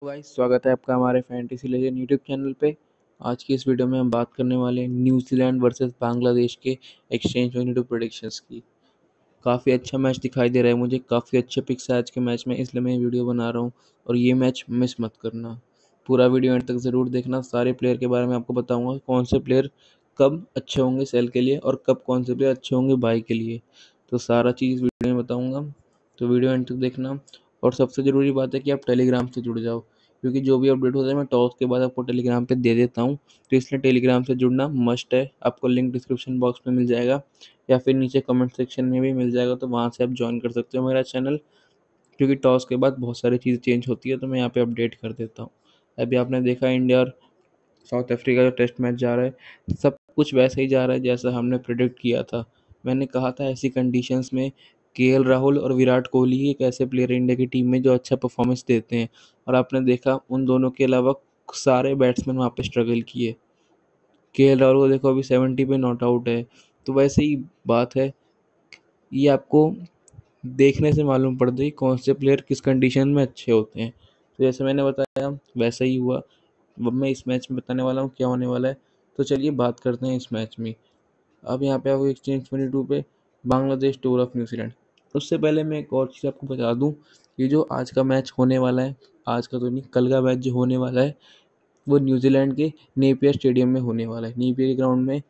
Guys, स्वागत है आपका हमारे फैंटेसी लेजेंड यूट्यूब चैनल पे। आज की इस वीडियो में हम बात करने वाले हैं न्यूजीलैंड वर्सेस बांग्लादेश के एक्सचेंज 22 प्रेडिक्शंस की। काफ़ी अच्छा मैच दिखाई दे रहा है मुझे, काफ़ी अच्छे पिक्स है आज के मैच में, इसलिए मैं ये वीडियो बना रहा हूँ और ये मैच मिस मत करना। पूरा वीडियो एंड तक ज़रूर देखना। सारे प्लेयर के बारे में आपको बताऊँगा, कौन से प्लेयर कब अच्छे होंगे सेल के लिए और कब कौन से प्लेयर अच्छे होंगे बाई के लिए। तो सारा चीज़ वीडियो में बताऊँगा, तो वीडियो एंड तक देखना। और सबसे ज़रूरी बात है कि आप टेलीग्राम से जुड़ जाओ, क्योंकि जो भी अपडेट होता है मैं टॉस के बाद आपको टेलीग्राम पे दे देता हूँ। तो इसलिए टेलीग्राम से जुड़ना मस्ट है। आपको लिंक डिस्क्रिप्शन बॉक्स में मिल जाएगा या फिर नीचे कमेंट सेक्शन में भी मिल जाएगा, तो वहाँ से आप ज्वाइन कर सकते हो मेरा चैनल। क्योंकि टॉस के बाद बहुत सारी चीज़ें चेंज होती है, तो मैं यहाँ पे अपडेट कर देता हूँ। अभी आपने देखा इंडिया और साउथ अफ्रीका का टेस्ट मैच जा रहा है, सब कुछ वैसे ही जा रहा है जैसा हमने प्रिडिक्ट किया था। मैंने कहा था ऐसी कंडीशंस में केएल राहुल और विराट कोहली ही एक ऐसे प्लेयर है इंडिया की टीम में जो अच्छा परफॉर्मेंस देते हैं, और आपने देखा उन दोनों के अलावा सारे बैट्समैन वहाँ पे स्ट्रगल किए। केएल राहुल को देखो अभी 70 पे नॉट आउट है। तो वैसे ही बात है, ये आपको देखने से मालूम पड़ता है कि कौन से प्लेयर किस कंडीशन में अच्छे होते हैं। तो जैसे मैंने बताया वैसा ही हुआ। अब मैं इस मैच में बताने वाला हूँ क्या होने वाला है। तो चलिए बात करते हैं इस मैच में। अब यहाँ पे आपको एक्सचेंज 22 पे बांग्लादेश टूर ऑफ न्यूजीलैंड। उससे पहले मैं एक और चीज़ आपको बता दूँ, ये जो आज का मैच होने वाला है, आज का तो नहीं, कल का मैच जो होने वाला है वो न्यूजीलैंड के नेपियर स्टेडियम में होने वाला है, नेपियर ग्राउंड में।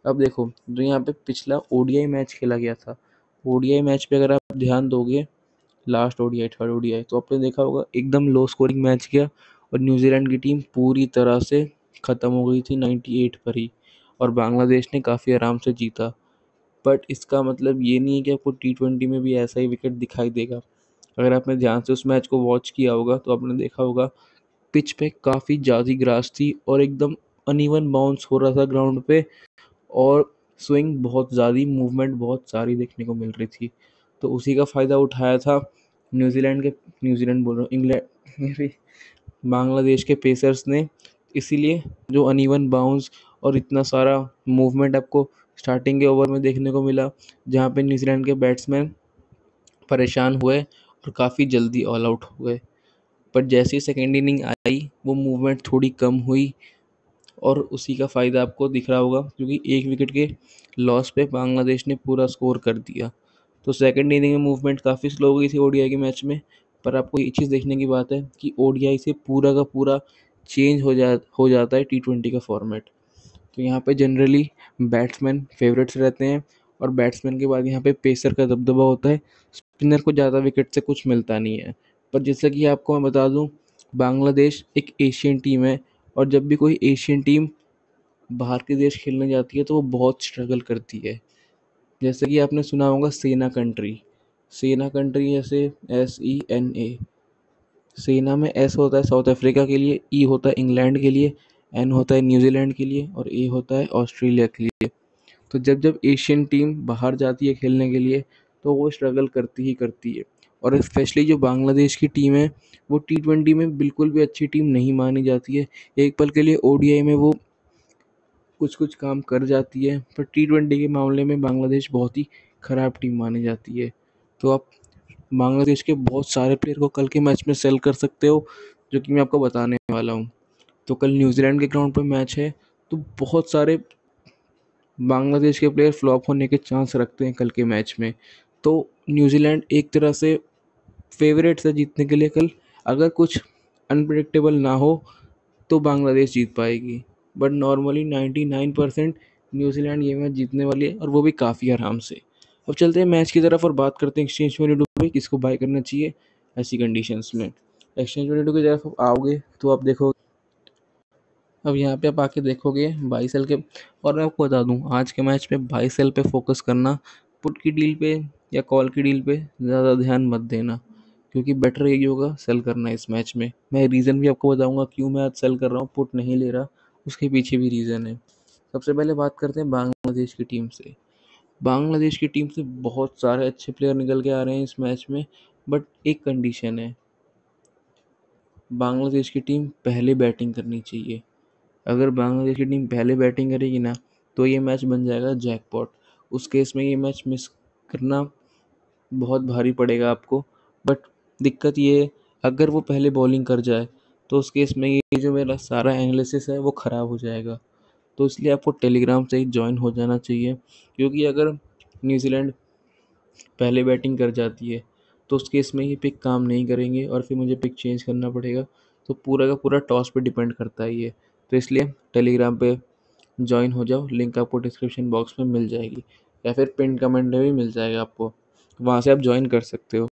अब देखो, जो यहाँ पे पिछला ओडीआई मैच खेला गया था, ओडीआई मैच पे अगर आप ध्यान दोगे, लास्ट ओडीआई थर्ड ओडीआई, तो आपने देखा होगा एकदम लो स्कोरिंग मैच गया और न्यूजीलैंड की टीम पूरी तरह से ख़त्म हो गई थी 98 पर ही, और बांग्लादेश ने काफ़ी आराम से जीता। बट इसका मतलब ये नहीं है कि आपको T20 में भी ऐसा ही विकेट दिखाई देगा। अगर आपने ध्यान से उस मैच को वॉच किया होगा तो आपने देखा होगा पिच पे काफ़ी ज़्यादा ग्रास थी और एकदम अनइवन बाउंस हो रहा था ग्राउंड पे, और स्विंग बहुत ज़्यादा, मूवमेंट बहुत सारी देखने को मिल रही थी। तो उसी का फ़ायदा उठाया था न्यूजीलैंड बोल रहा हूँ, इंग्लैंड बांग्लादेश के पेसर्स ने। इसीलिए जो अनइवन बाउंस और इतना सारा मूवमेंट आपको स्टार्टिंग के ओवर में देखने को मिला, जहाँ पे न्यूजीलैंड के बैट्समैन परेशान हुए और काफ़ी जल्दी ऑल आउट हो गए। पर जैसे ही सेकेंड इनिंग आई वो मूवमेंट थोड़ी कम हुई, और उसी का फ़ायदा आपको दिख रहा होगा, क्योंकि एक विकेट के लॉस पे बांग्लादेश ने पूरा स्कोर कर दिया। तो सेकंड इनिंग में मूवमेंट काफ़ी स्लो हो गई थी ओडीआई के मैच में। पर आपको ये चीज़ देखने की बात है कि ओडीआई से पूरा का पूरा चेंज हो जाता है T20 का फॉर्मेट। तो यहाँ पे जनरली बैट्समैन फेवरेट्स रहते हैं, और बैट्समैन के बाद यहाँ पे पेसर का दबदबा होता है। स्पिनर को ज़्यादा विकेट से कुछ मिलता नहीं है। पर जैसा कि आपको मैं बता दूँ, बांग्लादेश एक एशियन टीम है, और जब भी कोई एशियन टीम बाहर के देश खेलने जाती है तो वो बहुत स्ट्रगल करती है। जैसे कि आपने सुना होगा सेना कंट्री, सेना कंट्री जैसे SENA। सेना में S होता है साउथ अफ्रीका के लिए, E होता है इंग्लैंड के लिए, N होता है न्यूजीलैंड के लिए, और A होता है ऑस्ट्रेलिया के लिए। तो जब जब एशियन टीम बाहर जाती है खेलने के लिए तो वो स्ट्रगल करती ही करती है। और स्पेशली जो बांग्लादेश की टीम है, वो T20 में बिल्कुल भी अच्छी टीम नहीं मानी जाती है। एक पल के लिए ओडीआई में वो कुछ कुछ काम कर जाती है, पर T20 के मामले में बांग्लादेश बहुत ही ख़राब टीम मानी जाती है। तो आप बांग्लादेश के बहुत सारे प्लेयर को कल के मैच में सेल कर सकते हो, जो कि मैं आपको बताने वाला हूँ। तो कल न्यूजीलैंड के ग्राउंड पर मैच है, तो बहुत सारे बांग्लादेश के प्लेयर फ्लॉप होने के चांस रखते हैं कल के मैच में। तो न्यूजीलैंड एक तरह से फेवरेट्स है जीतने के लिए कल। अगर कुछ अनप्रिडिक्टेबल ना हो तो बांग्लादेश जीत पाएगी, बट नॉर्मली 99% न्यूजीलैंड ये मैच जीतने वाली है, और वो भी काफ़ी आराम से। अब चलते हैं मैच की तरफ और बात करते हैं एक्सचेंज 22 पे किसको बाय करना चाहिए ऐसी कंडीशंस में। एक्सचेंज 22 की तरफ आप आओगे तो आप देखो, अब यहाँ पे आप आके देखोगे बाई सेल के। और मैं आपको बता दूँ, आज के मैच में बाई सेल पे फोकस करना, पुट की डील पे या कॉल की डील पे ज़्यादा ध्यान मत देना, क्योंकि बेटर यही होगा सेल करना इस मैच में। मैं रीज़न भी आपको बताऊंगा क्यों मैं आज सेल कर रहा हूँ, पुट नहीं ले रहा, उसके पीछे भी रीज़न है। सबसे पहले बात करते हैं बांग्लादेश की टीम से। बांग्लादेश की टीम से बहुत सारे अच्छे प्लेयर निकल के आ रहे हैं इस मैच में, बट एक कंडीशन है, बांग्लादेश की टीम पहले बैटिंग करनी चाहिए। अगर बांग्लादेश की टीम पहले बैटिंग करेगी ना, तो ये मैच बन जाएगा जैकपॉट। उस केस में ये मैच मिस करना बहुत भारी पड़ेगा आपको। बट दिक्कत ये है, अगर वो पहले बॉलिंग कर जाए तो उस केस में ये जो मेरा सारा एनालिसिस है वो ख़राब हो जाएगा। तो इसलिए आपको टेलीग्राम से ही जॉइन हो जाना चाहिए, क्योंकि अगर न्यूज़ीलैंड पहले बैटिंग कर जाती है तो उस केस में ये पिक काम नहीं करेंगे और फिर मुझे पिक चेंज करना पड़ेगा। तो पूरा का पूरा टॉस पे डिपेंड करता है ये। तो इसलिए टेलीग्राम पे जॉइन हो जाओ, लिंक आपको डिस्क्रिप्शन बॉक्स में मिल जाएगी या फिर पिन कमेंट में भी मिल जाएगा आपको, वहाँ से आप जॉइन कर सकते हो।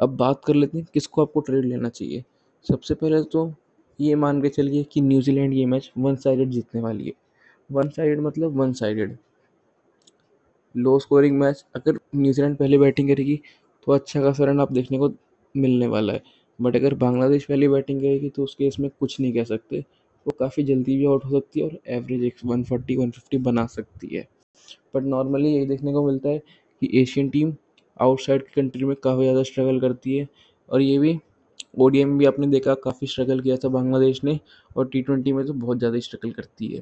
अब बात कर लेते हैं किसको आपको ट्रेड लेना चाहिए। सबसे पहले तो ये मान के चलिए कि न्यूजीलैंड ये मैच वन साइडेड जीतने वाली है। वन साइडेड मतलब one sided low scoring match. अगर न्यूजीलैंड पहले बैटिंग करेगी तो अच्छा खासा रन आप देखने को मिलने वाला है, बट अगर बांग्लादेश पहले बैटिंग करेगी तो उस केस में कुछ नहीं कह सकते। वो काफ़ी जल्दी भी आउट हो सकती है और एवरेज एक 140-150 बना सकती है। बट नॉर्मली यही देखने को मिलता है कि एशियन टीम आउटसाइड की कंट्री में काफ़ी ज़्यादा स्ट्रगल करती है, और ये भी ओडीआई में भी आपने देखा काफ़ी स्ट्रगल किया था बांग्लादेश ने, और टी20 में तो बहुत ज़्यादा स्ट्रगल करती है।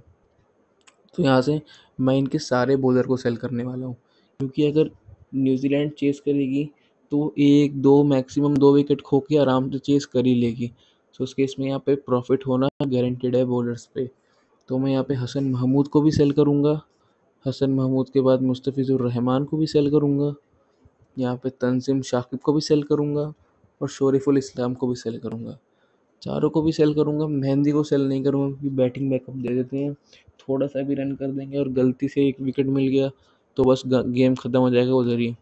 तो यहाँ से मैं इनके सारे बॉलर को सेल करने वाला हूँ, क्योंकि अगर न्यूजीलैंड चेस करेगी तो एक दो मैक्सिमम दो विकेट खो के आराम से चेस कर ही लेगी। तो उस केस में यहाँ पे प्रॉफिट होना गारंटेड है बॉलर्स पे। तो मैं यहाँ पे हसन महमूद को भी सेल करूँगा। हसन महमूद के बाद मुस्तफ़िज़ुर रहमान को भी सेल करूँगा। यहाँ पे तंजीम शाकिब को भी सेल करूँगा और शोरिफुल इस्लाम को भी सेल करूँगा। चारों को भी सेल करूँगा, मेहंदी को सेल नहीं करूँगा क्योंकि बैटिंग बैकअप दे देते हैं। थोड़ा सा भी रन कर देंगे और गलती से एक विकेट मिल गया तो बस गेम ख़त्म हो जाएगा उधर ही।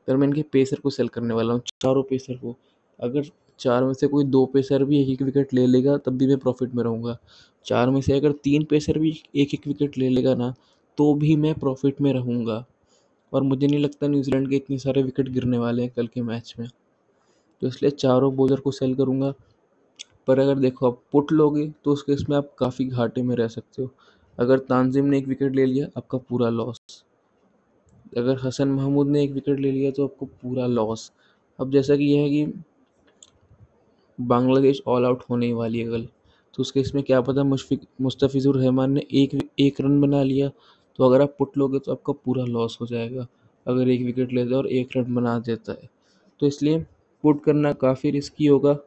पर मैं इनके पेसर को सेल करने वाला हूँ, चारों पेसर को। अगर चार में से कोई दो पेसर भी एक एक विकेट ले लेगा तब भी मैं प्रॉफिट में रहूँगा। चार में से अगर तीन पेसर भी एक एक विकेट ले लेगा ना तो भी मैं प्रॉफिट में रहूँगा। और मुझे नहीं लगता न्यूजीलैंड के इतने सारे विकेट गिरने वाले हैं कल के मैच में। तो इसलिए चारों बॉलर को सेल करूँगा। पर अगर देखो आप पुट लोगे तो उस केस में आप काफ़ी घाटे में रह सकते हो। अगर तानजिम ने एक विकेट ले लिया आपका पूरा लॉस। अगर हसन महमूद ने एक विकेट ले लिया तो आपको पूरा लॉस। अब जैसा कि यह है कि बांग्लादेश ऑल आउट होने ही वाली है कल, तो उस केस में क्या पता मुस्तफ़िज़ुर रहमान ने एक एक रन बना लिया, तो अगर आप पुट लोगे तो आपका पूरा लॉस हो जाएगा। अगर एक विकेट लेता है और एक रन बना देता है तो इसलिए पुट करना काफ़ी रिस्की होगा।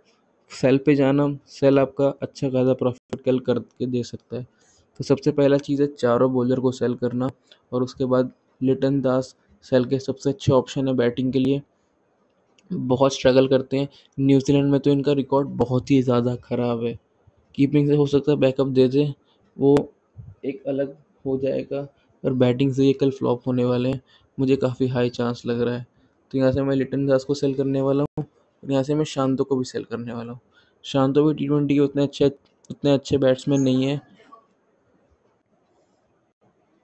सेल पे जाना, सेल आपका अच्छा खासा प्रॉफिट कल करके दे सकता है। तो सबसे पहला चीज़ है चारों बॉलर को सेल करना, और उसके बाद लिटन दास सेल के सबसे अच्छे ऑप्शन है बैटिंग के लिए। बहुत स्ट्रगल करते हैं। न्यूजीलैंड में तो इनका रिकॉर्ड बहुत ही ज़्यादा ख़राब है। कीपिंग से हो सकता है बैकअप दे दें, वो एक अलग हो जाएगा, और बैटिंग से ये कल फ्लॉप होने वाले हैं। मुझे काफ़ी हाई चांस लग रहा है। तो यहाँ से मैं लिटन दास को सेल करने वाला हूँ और यहाँ से मैं शांतो को भी सेल करने वाला हूँ। शांतो भी टी20 के उतने अच्छे बैट्समैन नहीं है,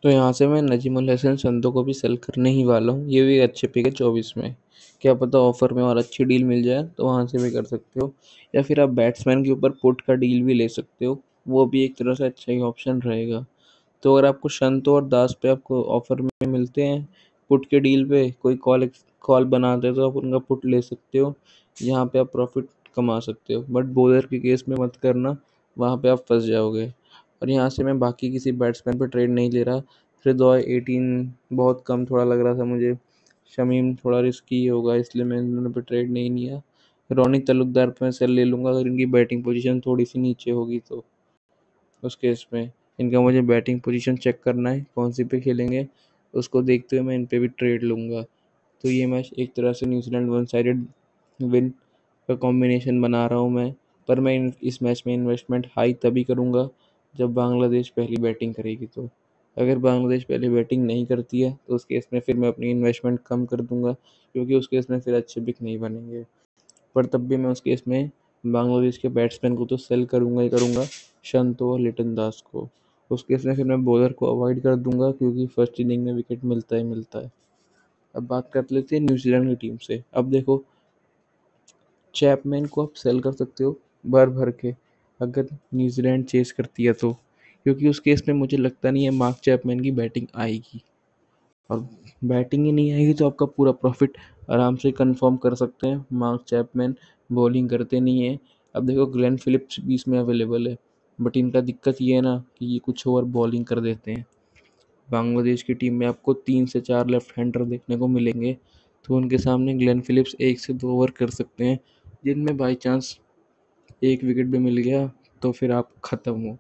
तो यहाँ से मैं नजीमुल हसन संधू को भी सेल करने ही वाला हूँ। ये भी अच्छे पिक है 24 में। क्या पता ऑफर में और अच्छी डील मिल जाए तो वहाँ से भी कर सकते हो, या फिर आप बैट्समैन के ऊपर पुट का डील भी ले सकते हो, वो भी एक तरह से अच्छा ही ऑप्शन रहेगा। तो अगर आपको संतो और दास पे आपको ऑफर में मिलते हैं पुट के डील पे, कोई कॉल कॉल बनाते हैं तो आप उनका पुट ले सकते हो, यहाँ पे आप प्रॉफिट कमा सकते हो। बट बॉलर के केस में मत करना, वहाँ पे आप फंस जाओगे। और यहाँ से मैं बाकी किसी बैट्समैन पे ट्रेड नहीं ले रहा। हृदय 18 बहुत कम थोड़ा लग रहा था मुझे। शमीम थोड़ा रिस्की होगा इसलिए मैंने इन दोनों पे ट्रेड नहीं लिया। रोनित तलुकदार पे मैं सेल ले लूँगा अगर इनकी बैटिंग पोजीशन थोड़ी सी नीचे होगी तो। उस केस में इनका मुझे बैटिंग पोजीशन चेक करना है कौन सी पे खेलेंगे, उसको देखते हुए मैं इन पे भी ट्रेड लूँगा। तो ये मैच एक तरह से न्यूजीलैंड वन साइडेड विन का कॉम्बिनेशन बना रहा हूँ मैं। पर मैं इस मैच में इन्वेस्टमेंट हाई तभी करूँगा जब बांग्लादेश पहली बैटिंग करेगी। तो अगर बांग्लादेश पहले बैटिंग नहीं करती है तो उस केस में फिर मैं अपनी इन्वेस्टमेंट कम कर दूंगा, क्योंकि उस केस में फिर अच्छे पिक नहीं बनेंगे। पर तब भी मैं उस केस में बांग्लादेश के बैट्समैन को तो सेल करूंगा ही करूंगा, संतो और लिटन दास को। उस केस में फिर मैं बॉलर को अवॉइड कर दूंगा क्योंकि फर्स्ट इनिंग में विकेट मिलता ही मिलता है। अब बात कर लेते हैं न्यूजीलैंड की टीम से। अब देखो, चैपमैन को आप सेल कर सकते हो भर भर के अगर न्यूजीलैंड चेस करती है तो, क्योंकि उस केस में मुझे लगता नहीं है मार्क चैपमैन की बैटिंग आएगी, और बैटिंग ही नहीं आएगी तो आपका पूरा प्रॉफिट आराम से कंफर्म कर सकते हैं। मार्क चैपमैन बॉलिंग करते नहीं है। अब देखो ग्लेन फिलिप्स भी इसमें अवेलेबल है, बट इनका दिक्कत ये है ना कि ये कुछ ओवर बॉलिंग कर देते हैं। बांग्लादेश की टीम में आपको 3 से 4 लेफ्ट हैंडर देखने को मिलेंगे, तो उनके सामने ग्लेन फिलिप्स 1 से 2 ओवर कर सकते हैं, जिनमें बाई चांस एक विकेट भी मिल गया तो फिर आप ख़त्म हो।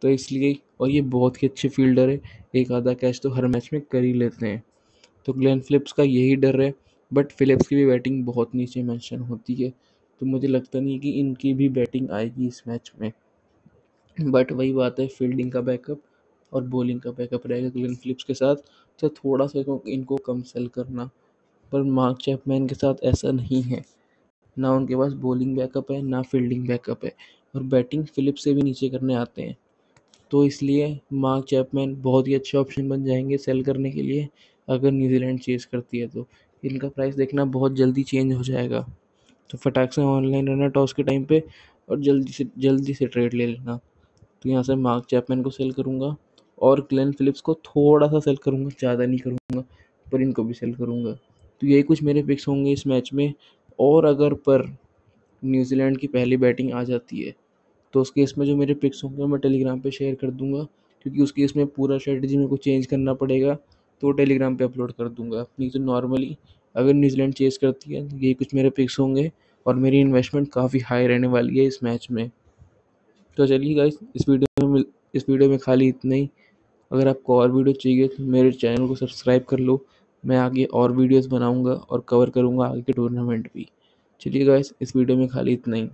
तो इसलिए, और ये बहुत ही अच्छे फील्डर है, एक आधा कैच तो हर मैच में कर ही लेते हैं। तो ग्लेन फिलिप्स का यही डर है। बट फिलिप्स की भी बैटिंग बहुत नीचे मेंशन होती है, तो मुझे लगता नहीं कि इनकी भी बैटिंग आएगी इस मैच में। बट वही बात है, फील्डिंग का बैकअप और बॉलिंग का बैकअप रहेगा ग्लेन फिलिप्स के साथ, तो थोड़ा सा इनको कम सेल करना। पर मार्क चैपमैन के साथ ऐसा नहीं है, ना उनके पास बॉलिंग बैकअप है ना फील्डिंग बैकअप है, और बैटिंग फिलिप्स से भी नीचे करने आते हैं। तो इसलिए मार्क चैपमैन बहुत ही अच्छे ऑप्शन बन जाएंगे सेल करने के लिए, अगर न्यूजीलैंड चेज़ करती है तो। इनका प्राइस देखना बहुत जल्दी चेंज हो जाएगा, तो फटाक से ऑनलाइन रहना टॉस के टाइम पे और जल्दी से ट्रेड ले लेना। तो यहाँ से मार्क चैपमैन को सेल करूँगा और ग्लेन फिलिप्स को थोड़ा सा सेल करूँगा, ज़्यादा नहीं करूँगा, पर इनको भी सेल करूँगा। तो यही कुछ मेरे पिक्स होंगे इस मैच में। और अगर पर न्यूजीलैंड की पहली बैटिंग आ जाती है, तो उस केस में जो मेरे पिक्स होंगे मैं टेलीग्राम पे शेयर कर दूंगा, क्योंकि उस केस में पूरा स्ट्रेटजी मेरे को चेंज करना पड़ेगा, तो टेलीग्राम पे अपलोड कर दूंगा। नहीं तो नॉर्मली अगर न्यूजीलैंड चेस करती है, तो ये कुछ मेरे पिक्स होंगे और मेरी इन्वेस्टमेंट काफ़ी हाई रहने वाली है इस मैच में। तो चलिए गाइस, इस वीडियो में खाली इतना ही। अगर आपको और वीडियो चाहिए तो मेरे चैनल को सब्सक्राइब कर लो। मैं आगे और वीडियोस बनाऊंगा और कवर करूंगा आगे के टूर्नामेंट भी। चलिए गाइस, इस वीडियो में खाली इतना ही।